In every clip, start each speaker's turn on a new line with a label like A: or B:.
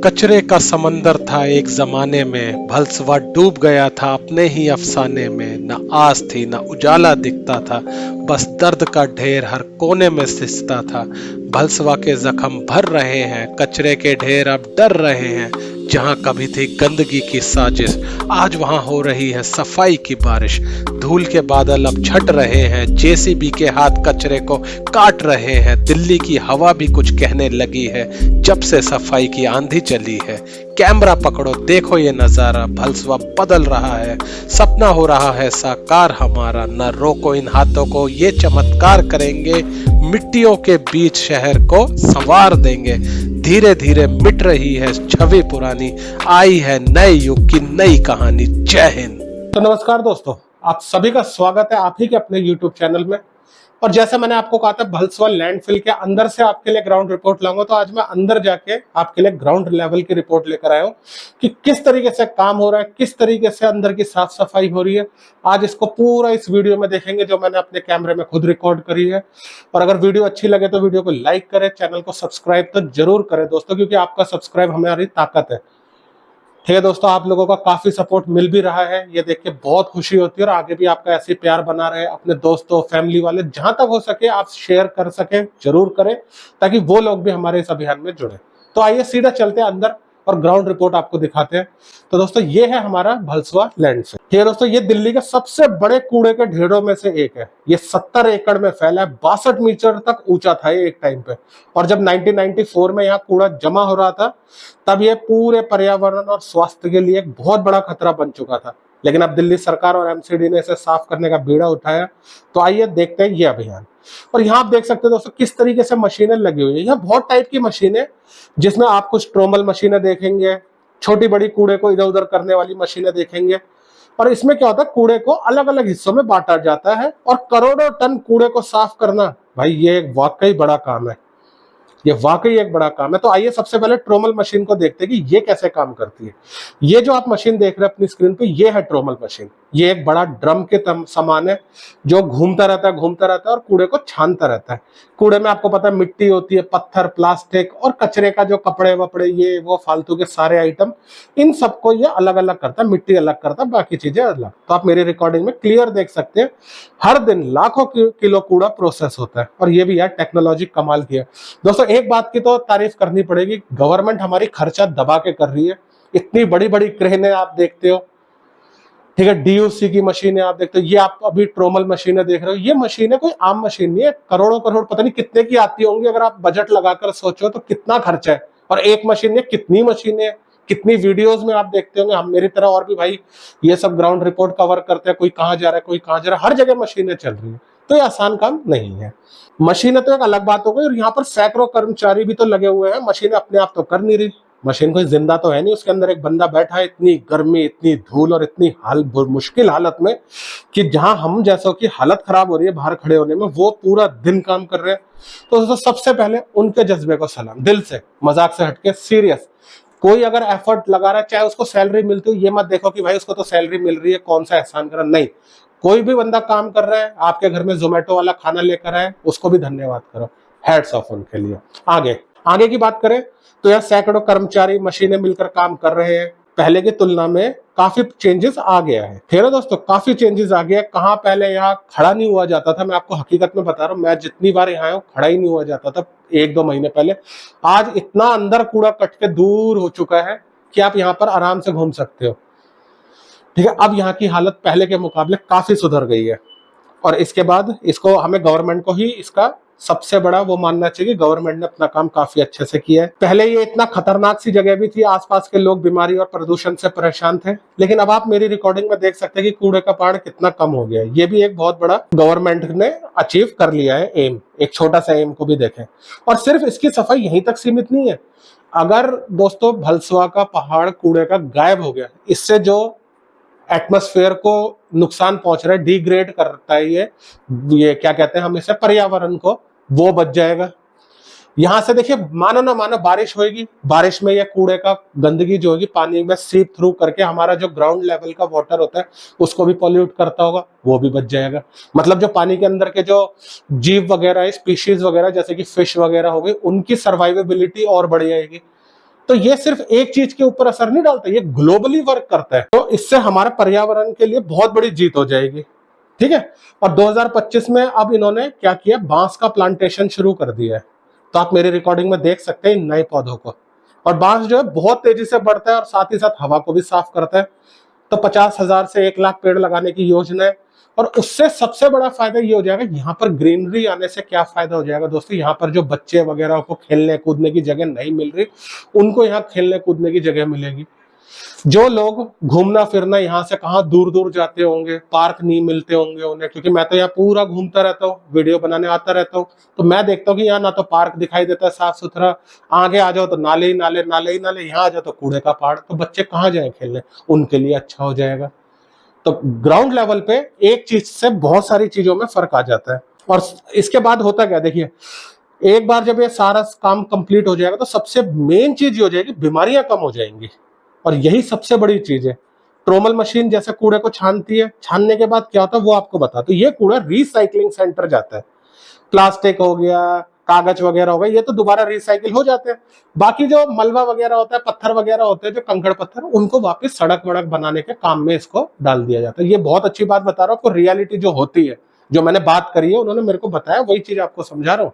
A: कचरे का समंदर था एक जमाने में, भलसवा डूब गया था अपने ही अफसाने में। न आस थी न उजाला दिखता था, बस दर्द का ढेर हर कोने में सिसता था। भलसवा के जख्म भर रहे हैं, कचरे के ढेर अब डर रहे हैं। जहां कभी थी गंदगी की साजिश, आज वहां हो रही है सफाई की बारिश। धूल के बादल अब छट रहे हैं, जेसीबी के हाथ कचरे को काट रहे हैं। दिल्ली की हवा भी कुछ कहने लगी है, जब से सफाई की आंधी चली है। कैमरा पकड़ो देखो ये नजारा, भलसवा बदल रहा है, सपना हो रहा है साकार हमारा। न रोको इन हाथों को, ये चमत्कार करेंगे, मिट्टियों के बीच शहर को संवार देंगे। धीरे धीरे मिट रही है छवि पुरानी, आई है नए युग की नई कहानी। जय हिंद।
B: तो नमस्कार दोस्तों, आप सभी का स्वागत है आप ही के अपने YouTube चैनल में। और जैसे मैंने आपको कहा था भलसवा लैंडफिल के अंदर से आपके लिए ग्राउंड रिपोर्ट लाऊंगा, तो आज मैं अंदर जाके आपके लिए ग्राउंड लेवल की रिपोर्ट लेकर आया हूँ कि किस तरीके से काम हो रहा है, किस तरीके से अंदर की साफ सफाई हो रही है। आज इसको पूरा इस वीडियो में देखेंगे जो मैंने अपने कैमरे में खुद रिकॉर्ड करी है। और अगर वीडियो अच्छी लगे तो वीडियो को लाइक करें, चैनल को सब्सक्राइब तो जरूर करें दोस्तों, क्योंकि आपका सब्सक्राइब हमारी ताकत है। ठीक है दोस्तों, आप लोगों का काफी सपोर्ट मिल भी रहा है, ये देख के बहुत खुशी होती है। और आगे भी आपका ऐसे प्यार बना रहे, अपने दोस्तों फैमिली वाले जहां तक हो सके आप शेयर कर सके जरूर करें, ताकि वो लोग भी हमारे इस अभियान में जुड़े। तो आइए सीधा चलते हैं अंदर और ग्राउंड रिपोर्ट आपको दिखाते हैं। तो दोस्तों ये है हमारा भलसवा लैंडफिल। ये दोस्तों ये दिल्ली के सबसे बड़े कूड़े के ढेरों में से एक है। ये 70 एकड़ में फैला है, 62 मीटर तक ऊंचा था ये एक टाइम पे। और जब 1994 में यहाँ कूड़ा जमा हो रहा था, तब ये पूरे पर्यावरण और स्वास्थ्य के लिए एक बहुत बड़ा खतरा बन चुका था। लेकिन अब दिल्ली सरकार और एमसीडी ने इसे साफ करने का बीड़ा उठाया। तो आइए देखते हैं ये अभियान। और यहाँ आप देख सकते हैं दोस्तों किस तरीके से मशीनें लगी हुई है। यहाँ बहुत टाइप की मशीनें, जिसमें आप कुछ ट्रोमल मशीनें देखेंगे, छोटी बड़ी कूड़े को इधर उधर करने वाली मशीनें देखेंगे। और इसमें क्या होता है, कूड़े को अलग अलग हिस्सों में बांटा जाता है और करोड़ों टन कूड़े को साफ करना, भाई ये एक वाकई बड़ा काम है। ये वाकई एक बड़ा काम है। तो आइए सबसे पहले ट्रोमल मशीन को देखते हैं कि ये कैसे काम करती है। ये जो आप मशीन देख रहे हैं अपनी स्क्रीन पे, ये है ट्रोमल मशीन। ये एक बड़ा ड्रम के समान है जो घूमता रहता है और कूड़े को छानता रहता है। कूड़े में आपको पता है मिट्टी होती है, पत्थर, प्लास्टिक और कचरे का जो कपड़े वपड़े ये वो फालतू के सारे आइटम, इन सबको ये अलग अलग करता है। मिट्टी अलग करता है, बाकी चीजें अलग। तो आप मेरी रिकॉर्डिंग में क्लियर देख सकते हैं, हर दिन लाखों किलो कूड़ा प्रोसेस होता है। और ये भी यार टेक्नोलॉजी कमाल की है दोस्तों। एक बात की तो तारीफ करनी पड़ेगी, गवर्नमेंट हमारी खर्चा दबा के कर रही है। इतनी बड़ी बड़ी क्रेनें आप देखते हो, ठीक है, डीयूसी की मशीनें आप देखते हो, ये आप अभी ट्रोमल मशीनें देख रहे हो। ये मशीनें कोई आम मशीन नहीं है, करोड़ों करोड़ पता नहीं कितने की आती होंगी। अगर आप बजट लगाकर सोचो तो कितना खर्चा है। और एक मशीन ने कितनी मशीनें, कितनी वीडियोस में आप देखते होंगे। हम मेरी तरह और भी भाई ये सब ग्राउंड रिपोर्ट कवर करते हैं, कोई कहाँ जा रहा है कोई कहाँ जा रहा है, हर जगह मशीनें चल रही है। तो ये आसान काम नहीं है। मशीनें तो एक अलग बात हो गई, और यहाँ पर सैकड़ों कर्मचारी भी तो लगे हुए हैं। मशीनें अपने आप तो कर नहीं रही, मशीन कोई जिंदा तो है नहीं, उसके अंदर एक बंदा बैठा है। इतनी गर्मी, इतनी धूल और इतनी मुश्किल हालत में कि जहां हम जैसों की हालत खराब हो रही है बाहर खड़े होने में, वो पूरा दिन काम कर रहे हैं। तो सबसे पहले उनके जज्बे को सलाम, दिल से, मजाक से हटके सीरियस। कोई अगर एफर्ट लगा रहा है, चाहे उसको सैलरी मिलती हो, ये मत देखो कि भाई उसको तो सैलरी मिल रही है कौन सा एहसान करा, नहीं। कोई भी बंदा काम कर रहा है, आपके घर में जोमेटो वाला खाना लेकर आए, उसको भी धन्यवाद करो, हैट्स ऑफ उनके लिए। आगे की बात करें तो यह सैकड़ों कर्मचारी, मशीनें मिलकर काम कर रहे हैं। पहले की तुलना में काफी चेंजेस आ गया है। फिर दोस्तों काफी चेंजेस आ गया। कहाँ पहले यहाँ खड़ा नहीं हुआ जाता था, मैं आपको हकीकत में बता रहा हूँ, मैं जितनी बार यहाँ आया हूँ खड़ा ही नहीं हुआ जाता था 1-2 महीने पहले। आज इतना अंदर कूड़ा कट के दूर हो चुका है कि आप यहाँ पर आराम से घूम सकते हो। ठीक है, अब यहाँ की हालत पहले के मुकाबले काफी सुधर गई है। और इसके बाद इसको हमें गवर्नमेंट को ही इसका सबसे बड़ा वो मानना चाहिए, गवर्नमेंट ने अपना काम काफी अच्छे से किया है। पहले ये इतना खतरनाक सी जगह भी थी, आसपास के लोग बीमारी और प्रदूषण से परेशान थे। लेकिन अब आप मेरी रिकॉर्डिंग में देख सकते हैं कि कूड़े का पहाड़ कितना कम हो गया है। ये भी एक बहुत बड़ा गवर्नमेंट ने अचीव कर लिया है एम। एक छोटा सा एम को भी देखें। और सिर्फ इसकी सफाई यहीं तक सीमित नहीं है। अगर दोस्तों भलसवा का पहाड़ कूड़े का गायब हो गया, इससे जो एटमॉस्फेयर को नुकसान पहुंच रहा है, डिग्रेड करता है ये क्या कहते हैं हम इसे, पर्यावरण को, वो बच जाएगा। यहां से देखिए, मानो ना मानो बारिश होगी, बारिश में ये कूड़े का गंदगी जो होगी पानी में सीप थ्रू करके हमारा जो ग्राउंड लेवल का वाटर होता है उसको भी पॉल्यूट करता होगा, वो भी बच जाएगा। मतलब जो पानी के अंदर के जो जीव वगैरह, स्पीशीज वगैरह जैसे कि फिश वगैरह हो गई, उनकी सर्वाइवेबिलिटी और बढ़ जाएगी। तो ये सिर्फ एक चीज के ऊपर असर नहीं डालता, ये ग्लोबली वर्क करता है। तो इससे हमारे पर्यावरण के लिए बहुत बड़ी जीत हो जाएगी, ठीक है। और 2025 में अब इन्होंने क्या किया, बांस का प्लांटेशन शुरू कर दिया है। तो आप मेरी रिकॉर्डिंग में देख सकते हैं इन नए पौधों को। और बांस जो है बहुत तेजी से बढ़ता है और साथ ही साथ हवा को भी साफ करता है। तो 50,000 से 1 लाख पेड़ लगाने की योजना है। और उससे सबसे बड़ा फायदा ये हो जाएगा, यहाँ पर ग्रीनरी आने से क्या फायदा हो जाएगा दोस्तों, यहाँ पर जो बच्चे वगैरह को खेलने कूदने की जगह नहीं मिल रही, उनको यहाँ खेलने कूदने की जगह मिलेगी। जो लोग घूमना फिरना यहाँ से कहाँ दूर दूर जाते होंगे, पार्क नहीं मिलते होंगे उन्हें, क्योंकि मैं तो यहाँ पूरा घूमता रहता हूँ, वीडियो बनाने आता रहता हूँ, तो मैं देखता हूँ कि यहाँ ना तो पार्क दिखाई देता है साफ सुथरा, आगे आ जाओ तो नाले ही नाले, नाले ही नाले, यहाँ आ जाओ तो कूड़े का पहाड़। तो बच्चे कहाँ जाए खेलने, उनके लिए अच्छा हो जाएगा। तो ग्राउंड लेवल पे एक चीज से बहुत सारी चीजों में फर्क आ जाता है। और इसके बाद होता क्या, देखिए एक बार जब ये सारा काम कंप्लीट हो जाएगा तो सबसे मेन चीज ये हो जाएगी, बीमारियां कम हो जाएंगी। और यही सबसे बड़ी चीज है। ट्रोमल मशीन जैसे कूड़े को छानती है, छानने के बाद क्या होता है वो आपको बता, तो ये कूड़ा रिसाइकलिंग सेंटर जाता है। प्लास्टिक हो गया, कागज वगैरह हो गया, ये तो दोबारा रिसाइकिल हो जाते हैं। बाकी जो मलबा वगैरह होता है, पत्थर वगैरह होते हैं, जो कंकड़ पत्थर, उनको वापस सड़क वड़क बनाने के काम में इसको डाल दिया जाता है। ये बहुत अच्छी बात बता रहा हूँ आपको, रियलिटी जो होती है, जो मैंने बात करी है, उन्होंने मेरे को बताया, वही चीज आपको समझा रहा हूँ,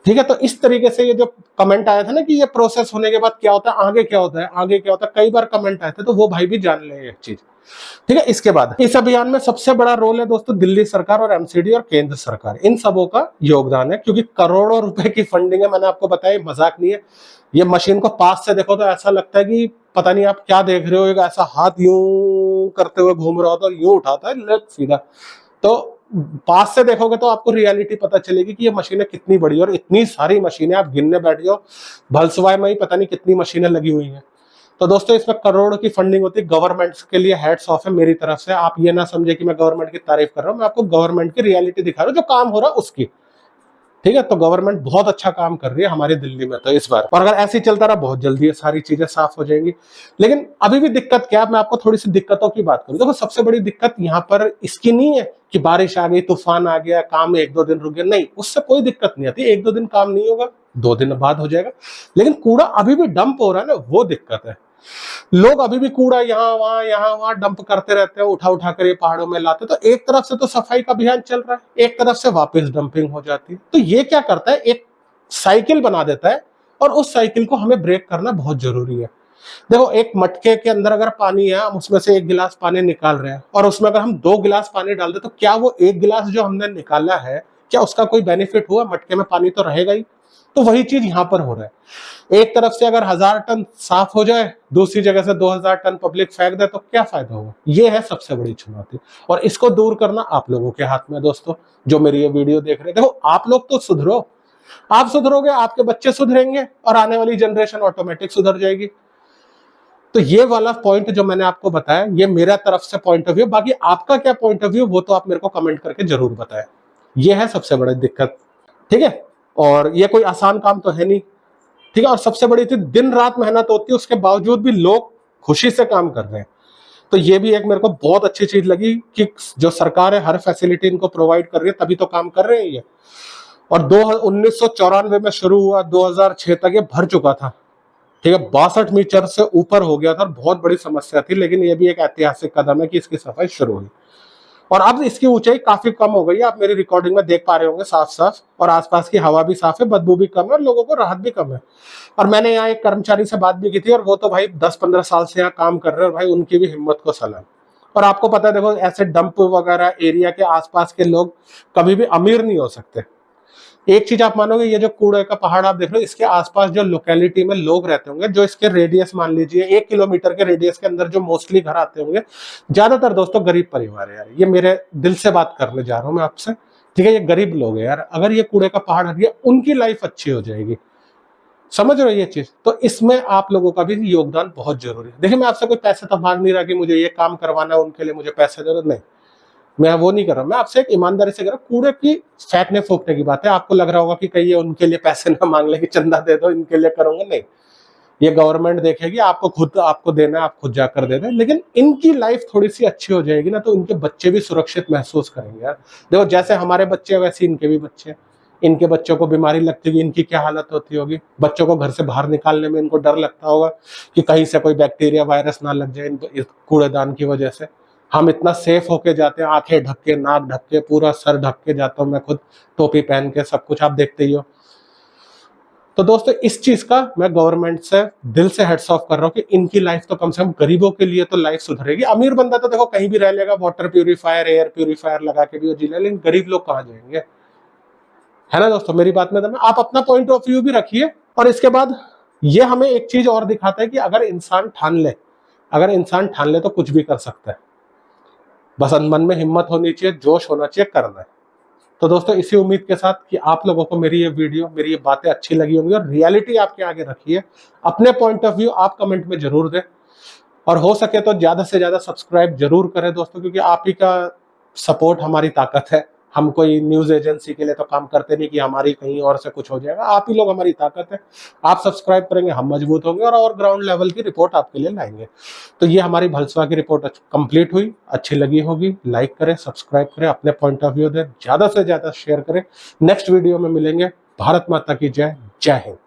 B: ठीक है। तो इस तरीके से ये जो कमेंट आया था ना कि ये प्रोसेस होने के बाद क्या होता है, आगे क्या होता है, आगे क्या होता है, कई बार कमेंट आए थे, तो वो भाई भी जान ले एक चीज, ठीक है। इसके बाद इस अभियान में सबसे बड़ा रोल है दोस्तों दिल्ली सरकार और एमसीडी और केंद्र सरकार, इन सबों का योगदान है, क्योंकि करोड़ों रुपए की फंडिंग है। मैंने आपको बताया मजाक नहीं है। ये मशीन को पास से देखो तो ऐसा लगता है कि पता नहीं आप क्या देख रहे हो, एक ऐसा हाथ यूं करते हुए घूम रहा होता है, यूं उठाता है लेग सीधा। तो पास से देखोगे तो आपको रियलिटी पता चलेगी कि ये मशीनें कितनी बड़ी, और इतनी सारी मशीनें आप गिनने बैठ जाओ, भलसवाई में ही पता नहीं कितनी मशीनें लगी हुई हैं। तो दोस्तों इसमें करोड़ों की फंडिंग होती है। गवर्नमेंट के लिए हैट्स ऑफ है मेरी तरफ से। आप ये ना समझे कि मैं गवर्नमेंट की तारीफ कर रहा हूं, मैं आपको गवर्नमेंट की रियलिटी दिखा रहा हूं, जो काम हो रहा है उसकी, ठीक है। तो गवर्नमेंट बहुत अच्छा काम कर रही है हमारी दिल्ली में तो इस बार, और अगर ऐसे ही चलता रहा बहुत जल्दी ये सारी चीजें साफ हो जाएंगी। लेकिन अभी भी दिक्कत क्या है, मैं आपको थोड़ी सी दिक्कतों की बात करूं। देखो सबसे बड़ी दिक्कत यहाँ पर इसकी नहीं है कि बारिश आ गई, तूफान आ गया, काम 1-2 दिन रुक गया, नहीं, उससे कोई दिक्कत नहीं आती। 1-2 दिन काम नहीं होगा, 2 दिन बाद हो जाएगा, लेकिन कूड़ा अभी भी डंप हो रहा है ना, वो दिक्कत है। लोग अभी भी कूड़ा यहाँ वहां डंप करते रहते हैं, उठा उठा कर ये पहाड़ों में लाते। तो एक तरफ से तो सफाई का अभियान चल रहा है, एक तरफ से वापस डंपिंग हो जाती है। तो ये क्या करता है, एक साइकिल बना देता है, और उस साइकिल को हमें ब्रेक करना बहुत जरूरी है। देखो एक मटके के अंदर अगर पानी है, हम उसमें से 1 गिलास पानी निकाल रहे हैं, और उसमें अगर हम 2 गिलास पानी डाल दे, तो क्या वो 1 गिलास जो हमने निकाला है, क्या उसका कोई बेनिफिट हुआ? मटके में पानी तो रहेगा ही। तो वही चीज यहाँ पर हो रहा है। एक तरफ से अगर 1000 टन साफ हो जाए, दूसरी जगह से 2000 टन पब्लिक फेंक दे, तो क्या फायदा होगा? ये है सबसे बड़ी चुनौती, और इसको दूर करना आप लोगों के हाथ में है दोस्तों, जो मेरी ये वीडियो देख रहे हैं। देखो आप लोग तो सुधरो, आप सुधरोगे, आपके बच्चे सुधरेंगे, और आने वाली जनरेशन ऑटोमेटिक सुधर जाएगी। तो ये वाला पॉइंट जो मैंने आपको बताया, ये मेरा तरफ से पॉइंट ऑफ व्यू। बाकी आपका क्या पॉइंट ऑफ व्यू, वो तो आप मेरे को कमेंट करके जरूर बताएं। ये है सबसे बड़ी दिक्कत, ठीक है। और ये कोई आसान काम तो है नहीं, ठीक है। और सबसे बड़ी चीज, दिन रात मेहनत होती है, उसके बावजूद भी लोग खुशी से काम कर रहे हैं। तो ये भी एक मेरे को बहुत अच्छी चीज लगी कि जो सरकार है हर फैसिलिटी इनको प्रोवाइड कर रही है, तभी तो काम कर रहे हैं ये। और 1994 में शुरू हुआ, 2006 तक ये भर चुका था, ठीक है। 62 मीटर से ऊपर हो गया था, बहुत बड़ी समस्या थी। लेकिन ये भी एक ऐतिहासिक कदम है कि इसकी सफाई शुरू हुई, और अब इसकी ऊंचाई काफी कम हो गई है। आप मेरी रिकॉर्डिंग में देख पा रहे होंगे साफ साफ, और आसपास की हवा भी साफ है, बदबू भी कम है, और लोगों को राहत भी कम है। और मैंने यहाँ एक कर्मचारी से बात भी की थी, और वो तो भाई 10-15 साल से यहाँ काम कर रहे हैं, और भाई उनकी भी हिम्मत को सलाम। और आपको पता है, देखो ऐसे डंप वगैरह एरिया के आसपास के लोग कभी भी अमीर नहीं हो सकते। एक चीज आप मानोगे, ये जो कूड़े का पहाड़ आप देख रहे हो, इसके आसपास जो लोकेलिटी में लोग रहते होंगे, जो इसके रेडियस मान लीजिए 1 किलोमीटर के रेडियस के अंदर जो मोस्टली घर आते होंगे, ज्यादातर दोस्तों गरीब परिवार है यार। ये मेरे दिल से बात करने जा रहा हूं मैं आपसे, ठीक है। ये गरीब लोग हैं यार, अगर ये कूड़े का पहाड़ हट गया, उनकी लाइफ अच्छी हो जाएगी। समझ रहे हो ये चीज? तो इसमें आप लोगों का भी योगदान बहुत जरूरी है। देखिए मैं आपसे कोई पैसे तो मांग नहीं रहा कि मुझे ये काम करवाना है, उनके लिए मुझे पैसे जरूरत नहीं, मैं वो नहीं कर रहा। मैं आपसे एक ईमानदारी से कह रहा हूँ, कूड़े की फेंकने फूकने की बात है। आपको लग रहा होगा कि कहीं उनके लिए पैसे ना मांग ले कि चंदा दे दो, इनके लिए करूंगा, नहीं। ये गवर्नमेंट देखेगी, आपको खुद आपको देना है, आप खुद जाकर दे दें। लेकिन इनकी लाइफ थोड़ी सी अच्छी हो जाएगी ना, तो इनके बच्चे भी सुरक्षित महसूस करेंगे यार। देखो जैसे हमारे बच्चे हैं, वैसे इनके भी बच्चे हैं। इनके बच्चों को बीमारी लगती होगी, इनकी क्या हालत होती होगी। बच्चों को घर से बाहर निकालने में इनको डर लगता होगा कि कहीं से कोई बैक्टीरिया वायरस ना लग जाए इस कूड़ेदान की वजह से। हम इतना सेफ होके जाते हैं, आंखें ढक के, नाक ढक के, पूरा सर ढक के जाता हूँ मैं खुद, टोपी पहन के, सब कुछ आप देखते ही हो। तो दोस्तों इस चीज का मैं गवर्नमेंट से दिल से हेड्स ऑफ कर रहा हूँ कि इनकी लाइफ तो कम से कम, गरीबों के लिए तो लाइफ सुधरेगी। अमीर बंदा तो देखो कहीं भी रह लेगा, वाटर प्यूरिफायर, एयर प्यूरिफायर लगा के भी वो जी ले, लेकिन गरीब लोग कहाँ जाएंगे, है ना दोस्तों। मेरी बात में आप अपना पॉइंट ऑफ व्यू भी रखिए। और इसके बाद ये हमें एक चीज और दिखाता है कि अगर इंसान ठान ले तो कुछ भी कर सकता है। बस मन में हिम्मत होनी चाहिए, जोश होना चाहिए, करना है। तो दोस्तों इसी उम्मीद के साथ कि आप लोगों को मेरी ये वीडियो, मेरी ये बातें अच्छी लगी होंगी और रियलिटी आपके आगे रखिए, अपने पॉइंट ऑफ व्यू आप कमेंट में जरूर दें। और हो सके तो ज्यादा से ज्यादा सब्सक्राइब जरूर करें दोस्तों, क्योंकि आप ही का सपोर्ट हमारी ताकत है। हम कोई न्यूज एजेंसी के लिए तो काम करते नहीं कि हमारी कहीं और से कुछ हो जाएगा। आप ही लोग हमारी ताकत है। आप सब्सक्राइब करेंगे, हम मजबूत होंगे और ग्राउंड लेवल की रिपोर्ट आपके लिए लाएंगे। तो ये हमारी भलसवा की रिपोर्ट कंप्लीट हुई। अच्छी लगी होगी, लाइक करें, सब्सक्राइब करें, अपने पॉइंट ऑफ व्यू दें, ज्यादा से ज्यादा शेयर करें। नेक्स्ट वीडियो में मिलेंगे। भारत माता की जय। जय हिंद।